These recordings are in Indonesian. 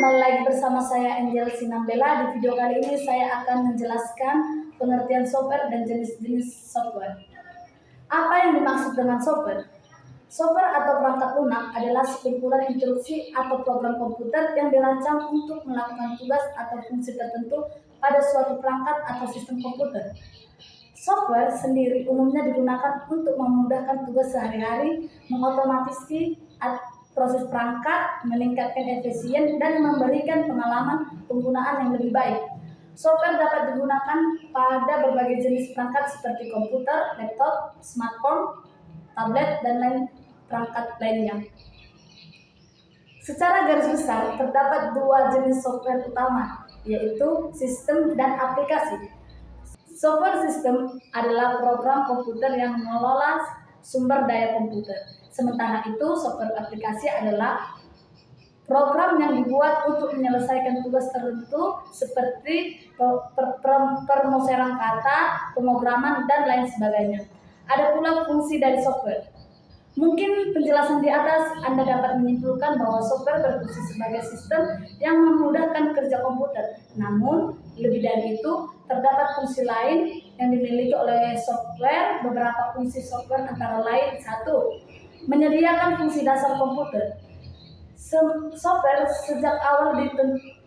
kembali lagi bersama saya Angel Sinambela. Di video kali ini saya akan menjelaskan pengertian software dan jenis-jenis software. Apa yang dimaksud dengan software? Software atau perangkat lunak adalah sekumpulan instruksi atau program komputer yang dirancang untuk melakukan tugas atau fungsi tertentu pada suatu perangkat atau sistem komputer. Software sendiri umumnya digunakan untuk memudahkan tugas sehari-hari, mengotomatisasi proses perangkat, meningkatkan efisien, dan memberikan pengalaman penggunaan yang lebih baik. Software dapat digunakan pada berbagai jenis perangkat seperti komputer, laptop, smartphone, tablet, dan lain perangkat lainnya. Secara garis besar, terdapat dua jenis software utama, yaitu sistem dan aplikasi. Software system adalah program komputer yang mengelola sumber daya komputer. Sementara itu, software aplikasi adalah program yang dibuat untuk menyelesaikan tugas tertentu seperti permusiran kata, pemrograman, dan lain sebagainya. Ada pula fungsi dari software. Mungkin penjelasan di atas Anda dapat menyimpulkan bahwa software berfungsi sebagai sistem yang memudahkan kerja komputer. Namun, lebih dari itu, terdapat fungsi lain yang dimiliki oleh software. Beberapa fungsi software antara lain: 1. Menyediakan fungsi dasar komputer. Software sejak awal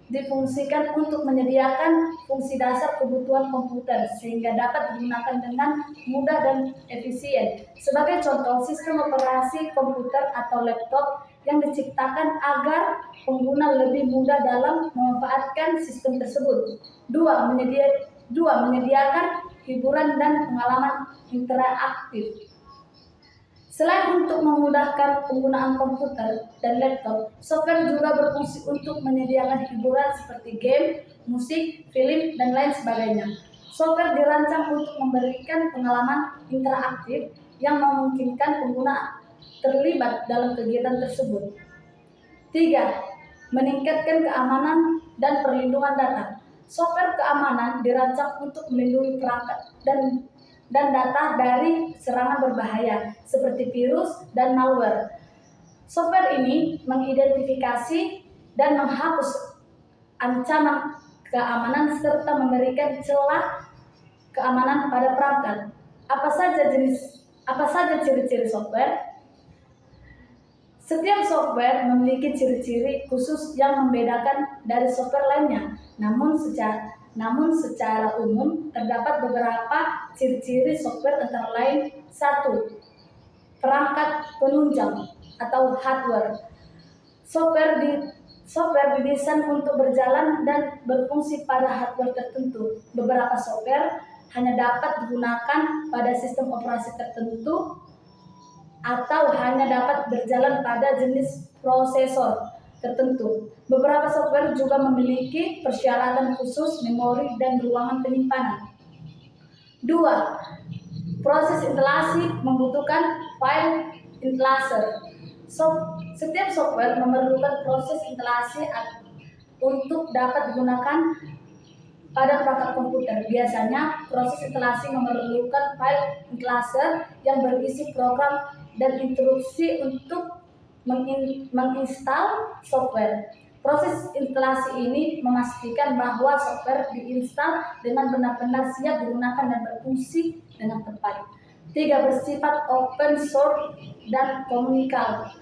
difungsikan untuk menyediakan fungsi dasar kebutuhan komputer sehingga dapat digunakan dengan mudah dan efisien. Sebagai contoh, sistem operasi komputer atau laptop yang diciptakan agar pengguna lebih mudah dalam memanfaatkan sistem tersebut. 2. Menyediakan hiburan dan pengalaman interaktif. Selain untuk memudahkan penggunaan komputer dan laptop, software juga berfungsi untuk menyediakan hiburan seperti game, musik, film, dan lain sebagainya. Software dirancang untuk memberikan pengalaman interaktif yang memungkinkan pengguna terlibat dalam kegiatan tersebut. 3. Meningkatkan keamanan dan perlindungan data. Software keamanan dirancang untuk melindungi perangkat dan data dari serangan berbahaya seperti virus dan malware. Software ini mengidentifikasi dan menghapus ancaman keamanan serta memberikan celah keamanan pada perangkat. Apa saja ciri-ciri software? Setiap software memiliki ciri-ciri khusus yang membedakan dari software lainnya. Namun secara umum terdapat beberapa ciri-ciri software antara lain: 1. Perangkat penunjang atau hardware. Software didesain untuk berjalan dan berfungsi pada hardware tertentu. Beberapa software hanya dapat digunakan pada sistem operasi tertentu atau hanya dapat berjalan pada jenis prosesor tertentu. Beberapa software juga memiliki persyaratan khusus memori dan ruangan penyimpanan. 2. Proses instalasi membutuhkan file installer. Setiap software memerlukan proses instalasi untuk dapat digunakan pada perangkat komputer. Biasanya, proses instalasi memerlukan file installer yang berisi program dan instruksi untuk menginstal software. Proses instalasi ini memastikan bahwa software diinstal dengan benar-benar siap digunakan dan berfungsi dengan tepat. 3. Bersifat open source dan komunikal.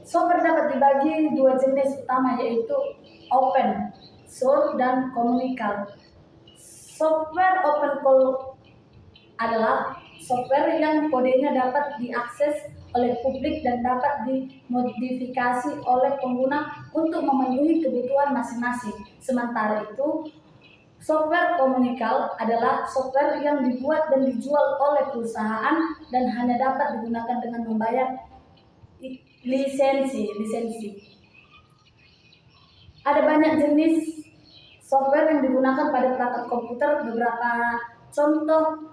Software dapat dibagi dua jenis utama, yaitu open source dan komunikal. Software open source adalah software yang kodenya dapat diakses oleh publik dan dapat dimodifikasi oleh pengguna untuk memenuhi kebutuhan masing-masing. Sementara itu, software komunikal adalah software yang dibuat dan dijual oleh perusahaan dan hanya dapat digunakan dengan membayar lisensi. Ada banyak jenis software yang digunakan pada perangkat komputer. Beberapa contoh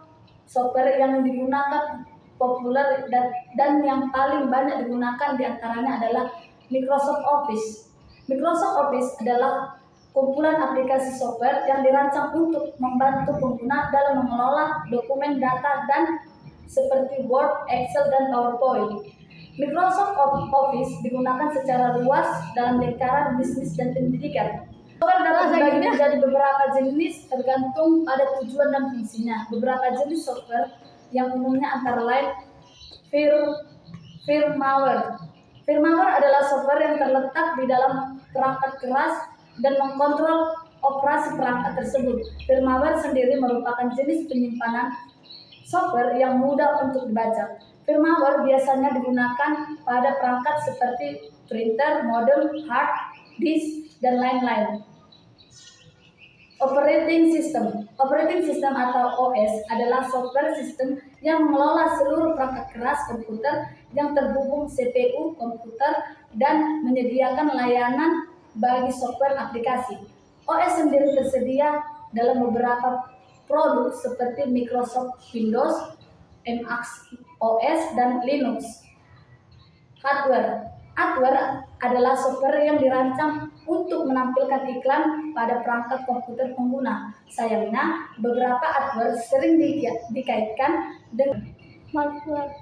software yang digunakan populer dan yang paling banyak digunakan diantaranya adalah Microsoft Office. Microsoft Office adalah kumpulan aplikasi software yang dirancang untuk membantu pengguna dalam mengelola dokumen data dan seperti Word, Excel, dan PowerPoint. Microsoft Office digunakan secara luas dalam lingkaran bisnis dan pendidikan. Software dapat dibagi menjadi beberapa jenis tergantung pada tujuan dan fungsinya. Beberapa jenis software yang umumnya antara lain firmware. Firmware adalah software yang terletak di dalam perangkat keras dan mengkontrol operasi perangkat tersebut. Firmware sendiri merupakan jenis penyimpanan software yang mudah untuk dibaca. Firmware biasanya digunakan pada perangkat seperti printer, modem, hard disk, dan lain-lain. Operating system atau OS adalah software sistem yang mengelola seluruh perangkat keras komputer yang terhubung CPU komputer dan menyediakan layanan bagi software aplikasi. OS sendiri tersedia dalam beberapa produk seperti Microsoft Windows, Mac OS, dan Linux. Hardware adalah software yang dirancang untuk menampilkan iklan pada perangkat komputer pengguna. Sayangnya, beberapa hardware sering dikaitkan dengan malware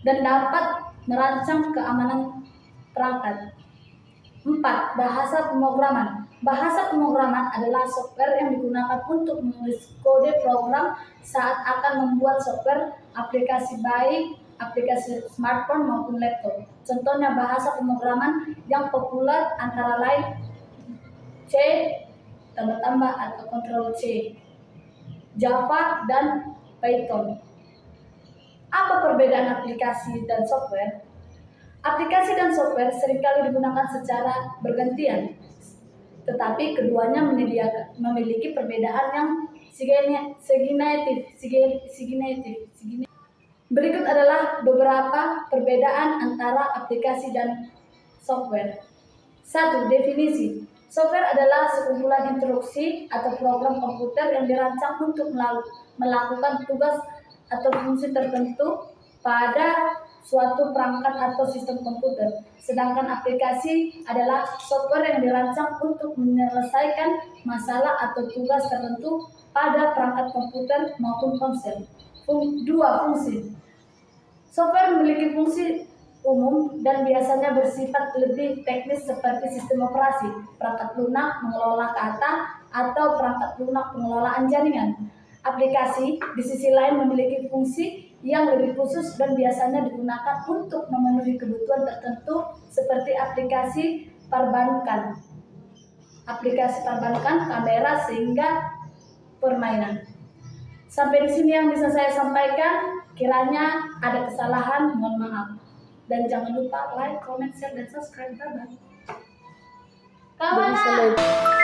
dan dapat merancang keamanan perangkat. 4. Bahasa pemrograman. Bahasa pemrograman adalah software yang digunakan untuk menulis kode program saat akan membuat software aplikasi baik aplikasi smartphone maupun laptop. Contohnya bahasa pemrograman yang populer antara lain C tambah atau Ctrl C, Java, dan Python. Apa perbedaan aplikasi dan software? Aplikasi dan software seringkali digunakan secara bergantian, tetapi keduanya memiliki perbedaan yang siginetif. Berikut adalah beberapa perbedaan antara aplikasi dan software. 1. Definisi. Software adalah sekumpulan instruksi atau program komputer yang dirancang untuk melakukan tugas atau fungsi tertentu pada suatu perangkat atau sistem komputer. Sedangkan aplikasi adalah software yang dirancang untuk menyelesaikan masalah atau tugas tertentu pada perangkat komputer maupun ponsel. 2. Fungsi. Software memiliki fungsi umum dan biasanya bersifat lebih teknis seperti sistem operasi, perangkat lunak mengelola kata, atau perangkat lunak pengelolaan jaringan. Aplikasi di sisi lain memiliki fungsi yang lebih khusus dan biasanya digunakan untuk memenuhi kebutuhan tertentu seperti aplikasi perbankan, kamera, sehingga permainan. Sampai di sini yang bisa saya sampaikan. Kiranya ada kesalahan, mohon maaf. Dan jangan lupa like, comment, share, dan subscribe. Bye-bye.